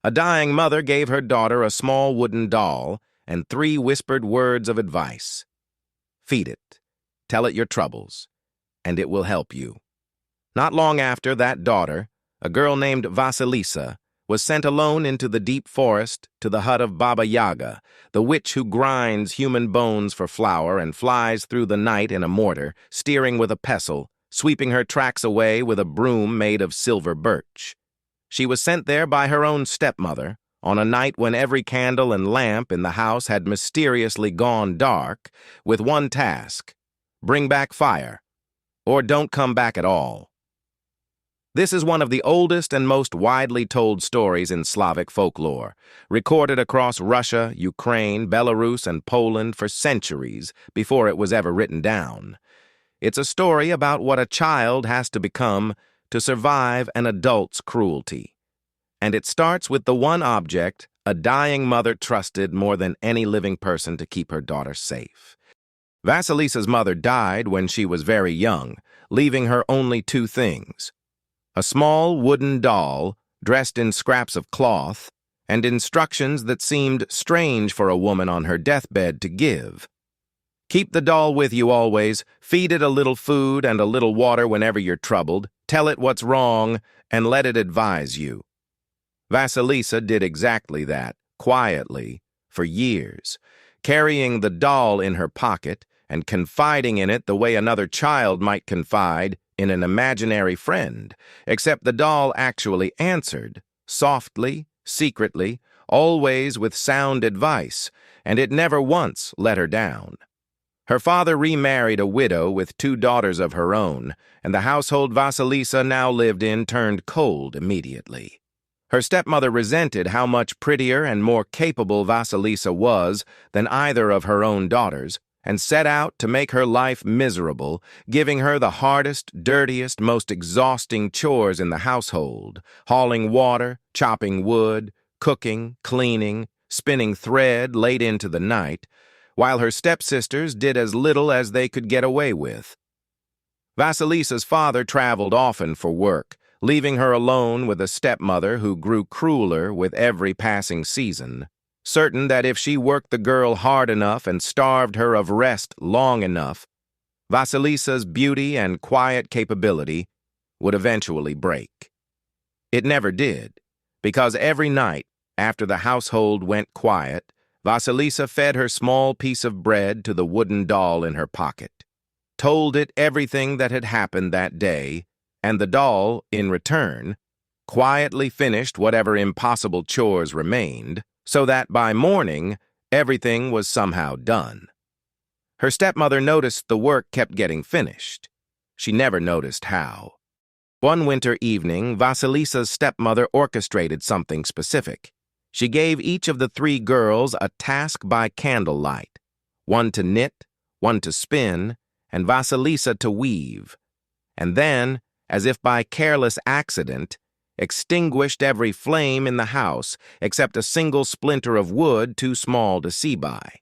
A dying mother gave her daughter a small wooden doll and 3 whispered words of advice. Feed it, tell it your troubles, and it will help you. Not long after, that daughter, a girl named Vasilisa, was sent alone into the deep forest to the hut of Baba Yaga, the witch who grinds human bones for flour and flies through the night in a mortar, steering with a pestle, sweeping her tracks away with a broom made of silver birch. She was sent there by her own stepmother, on a night when every candle and lamp in the house had mysteriously gone dark, with one task: bring back fire, or don't come back at all. This is one of the oldest and most widely told stories in Slavic folklore, recorded across Russia, Ukraine, Belarus, and Poland for centuries before it was ever written down. It's a story about what a child has to become to survive an adult's cruelty. And it starts with the one object a dying mother trusted more than any living person to keep her daughter safe. Vasilisa's mother died when she was very young, leaving her only 2 things: a small wooden doll dressed in scraps of cloth, and instructions that seemed strange for a woman on her deathbed to give. Keep the doll with you always, feed it a little food and a little water whenever you're troubled, tell it what's wrong, and let it advise you. Vasilisa did exactly that, quietly, for years, carrying the doll in her pocket and confiding in it the way another child might confide in an imaginary friend, except the doll actually answered, softly, secretly, always with sound advice, and it never once let her down. Her father remarried a widow with 2 daughters of her own, and the household Vasilisa now lived in turned cold immediately. Her stepmother resented how much prettier and more capable Vasilisa was than either of her own daughters, and set out to make her life miserable, giving her the hardest, dirtiest, most exhausting chores in the household: hauling water, chopping wood, cooking, cleaning, spinning thread late into the night, while her stepsisters did as little as they could get away with. Vasilisa's father traveled often for work, leaving her alone with a stepmother who grew crueler with every passing season, certain that if she worked the girl hard enough and starved her of rest long enough, Vasilisa's beauty and quiet capability would eventually break. It never did, because every night, after the household went quiet, Vasilisa fed her small piece of bread to the wooden doll in her pocket, told it everything that had happened that day, and the doll, in return, quietly finished whatever impossible chores remained, so that by morning, everything was somehow done. Her stepmother noticed the work kept getting finished. She never noticed how. One winter evening, Vasilisa's stepmother orchestrated something specific. She gave each of the 3 girls a task by candlelight: one to knit, one to spin, and Vasilisa to weave. And then, as if by careless accident, extinguished every flame in the house except a single splinter of wood too small to see by.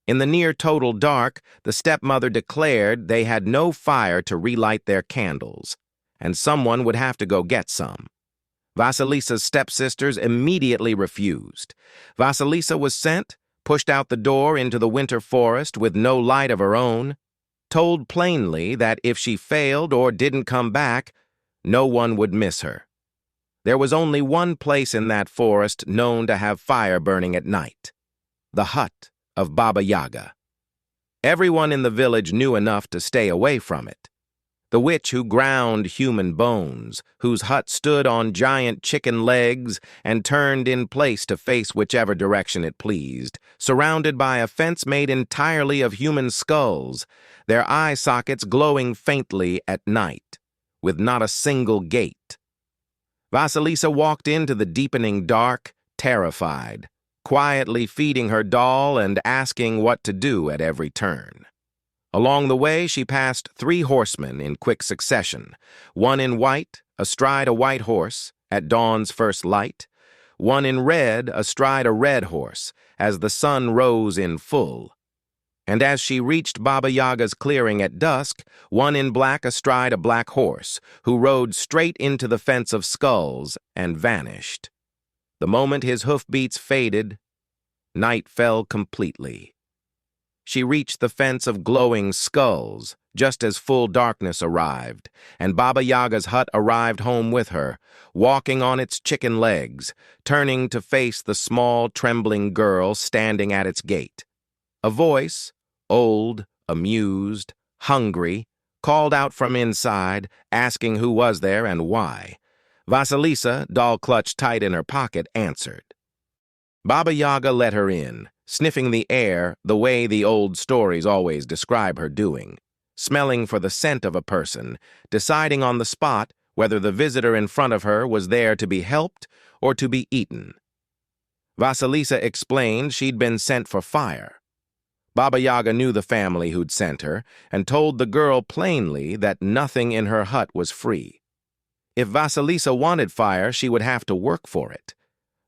In the near total dark, the stepmother declared they had no fire to relight their candles, and someone would have to go get some. Vasilisa's stepsisters immediately refused. Vasilisa was sent, pushed out the door into the winter forest with no light of her own, told plainly that if she failed or didn't come back, no one would miss her. There was only one place in that forest known to have fire burning at night: the hut of Baba Yaga. Everyone in the village knew enough to stay away from it. The witch who ground human bones, whose hut stood on giant chicken legs and turned in place to face whichever direction it pleased, surrounded by a fence made entirely of human skulls, their eye sockets glowing faintly at night, with not a single gate. Vasilisa walked into the deepening dark, terrified, quietly feeding her doll and asking what to do at every turn. Along the way, she passed 3 horsemen in quick succession, one in white, astride a white horse, at dawn's first light, one in red, astride a red horse, as the sun rose in full. And as she reached Baba Yaga's clearing at dusk, one in black astride a black horse, who rode straight into the fence of skulls and vanished. The moment his hoofbeats faded, night fell completely. She reached the fence of glowing skulls just as full darkness arrived, and Baba Yaga's hut arrived home with her, walking on its chicken legs, turning to face the small, trembling girl standing at its gate. A voice, old, amused, hungry, called out from inside, asking who was there and why. Vasilisa, doll clutched tight in her pocket, answered. Baba Yaga let her in, sniffing the air the way the old stories always describe her doing, smelling for the scent of a person, deciding on the spot whether the visitor in front of her was there to be helped or to be eaten. Vasilisa explained she'd been sent for fire. Baba Yaga knew the family who'd sent her and told the girl plainly that nothing in her hut was free. If Vasilisa wanted fire, she would have to work for it.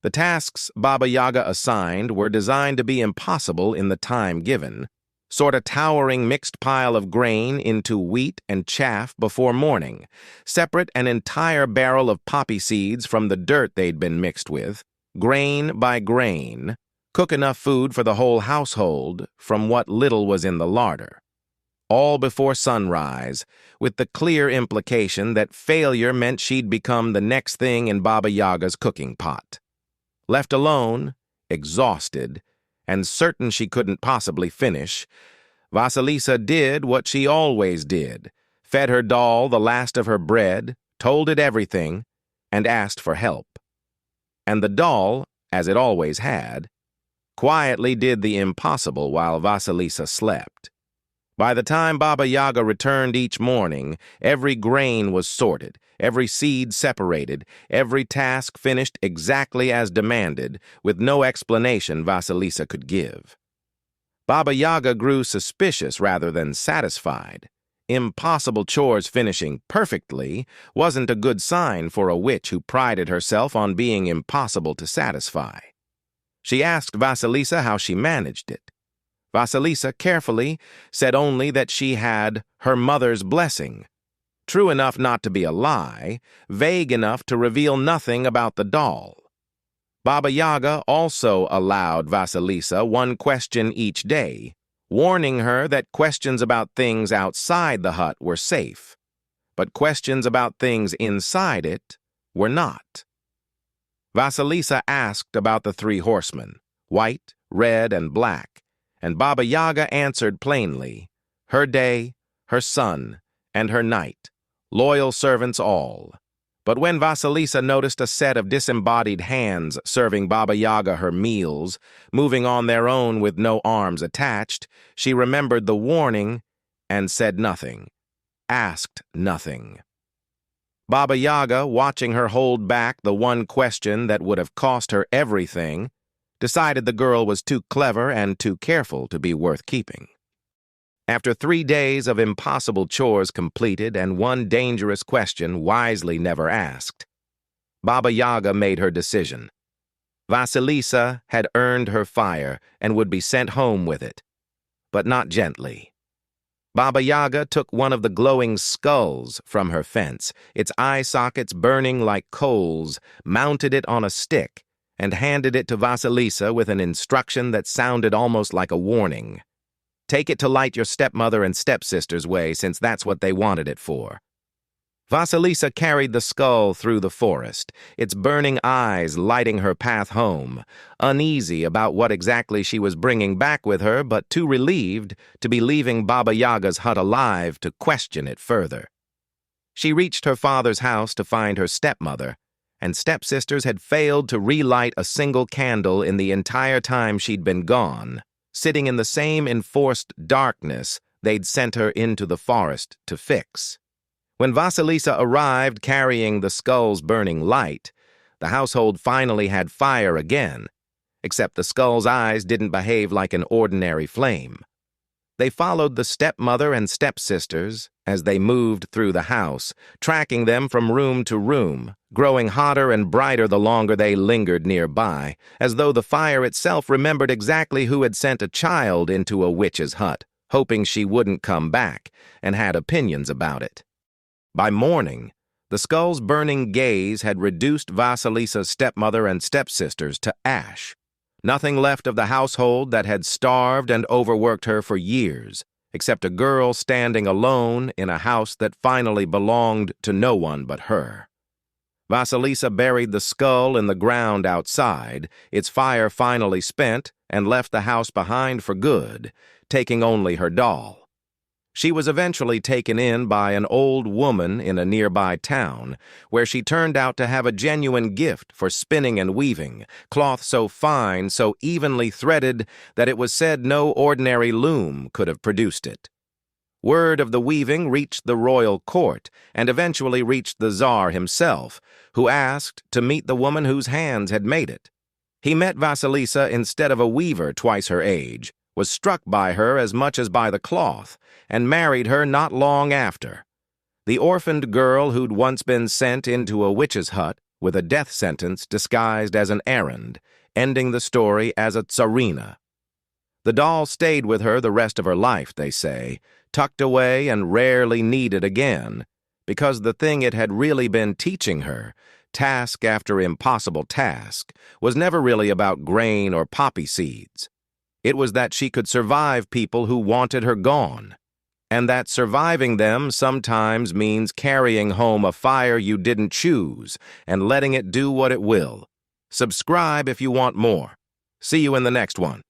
The tasks Baba Yaga assigned were designed to be impossible in the time given, sort a towering mixed pile of grain into wheat and chaff before morning, separate an entire barrel of poppy seeds from the dirt they'd been mixed with, grain by grain, cook enough food for the whole household from what little was in the larder. All before sunrise, with the clear implication that failure meant she'd become the next thing in Baba Yaga's cooking pot. Left alone, exhausted, and certain she couldn't possibly finish, Vasilisa did what she always did, fed her doll the last of her bread, told it everything, and asked for help. And the doll, as it always had, quietly did the impossible while Vasilisa slept. By the time Baba Yaga returned each morning, every grain was sorted, every seed separated, every task finished exactly as demanded, with no explanation Vasilisa could give. Baba Yaga grew suspicious rather than satisfied. Impossible chores finishing perfectly wasn't a good sign for a witch who prided herself on being impossible to satisfy. She asked Vasilisa how she managed it. Vasilisa carefully said only that she had her mother's blessing, true enough not to be a lie, vague enough to reveal nothing about the doll. Baba Yaga also allowed Vasilisa one question each day, warning her that questions about things outside the hut were safe, but questions about things inside it were not. Vasilisa asked about the three horsemen, white, red, and black, and Baba Yaga answered plainly, her day, her sun, and her night, loyal servants all. But when Vasilisa noticed a set of disembodied hands serving Baba Yaga her meals, moving on their own with no arms attached, she remembered the warning and said nothing, asked nothing. Baba Yaga, watching her hold back the one question that would have cost her everything, decided the girl was too clever and too careful to be worth keeping. After 3 days of impossible chores completed and one dangerous question wisely never asked, Baba Yaga made her decision. Vasilisa had earned her fire and would be sent home with it, but not gently. Baba Yaga took one of the glowing skulls from her fence, its eye sockets burning like coals, mounted it on a stick, and handed it to Vasilisa with an instruction that sounded almost like a warning. Take it to light your stepmother and stepsister's way, since that's what they wanted it for. Vasilisa carried the skull through the forest, its burning eyes lighting her path home, uneasy about what exactly she was bringing back with her, but too relieved to be leaving Baba Yaga's hut alive to question it further. She reached her father's house to find her stepmother, and stepsisters had failed to relight a single candle in the entire time she'd been gone, sitting in the same enforced darkness they'd sent her into the forest to fix. When Vasilisa arrived carrying the skull's burning light, the household finally had fire again, except the skull's eyes didn't behave like an ordinary flame. They followed the stepmother and stepsisters as they moved through the house, tracking them from room to room, growing hotter and brighter the longer they lingered nearby, as though the fire itself remembered exactly who had sent a child into a witch's hut, hoping she wouldn't come back, and had opinions about it. By morning, The skull's burning gaze had reduced Vasilisa's stepmother and stepsisters to ash. Nothing left of the household that had starved and overworked her for years, except a girl standing alone in a house that finally belonged to no one but her. Vasilisa buried the skull in the ground outside, its fire finally spent, and left the house behind for good, taking only her doll. She was eventually taken in by an old woman in a nearby town, where she turned out to have a genuine gift for spinning and weaving, cloth so fine, so evenly threaded, that it was said no ordinary loom could have produced it. Word of the weaving reached the royal court, and eventually reached the Tsar himself, who asked to meet the woman whose hands had made it. He met Vasilisa instead of a weaver twice her age, was struck by her as much as by the cloth, and married her not long after. The orphaned girl who'd once been sent into a witch's hut with a death sentence disguised as an errand, ending the story as a tsarina. The doll stayed with her the rest of her life, they say, tucked away and rarely needed again, because the thing it had really been teaching her, task after impossible task, was never really about grain or poppy seeds. It was that she could survive people who wanted her gone, and that surviving them sometimes means carrying home a fire you didn't choose and letting it do what it will. Subscribe if you want more. See you in the next one.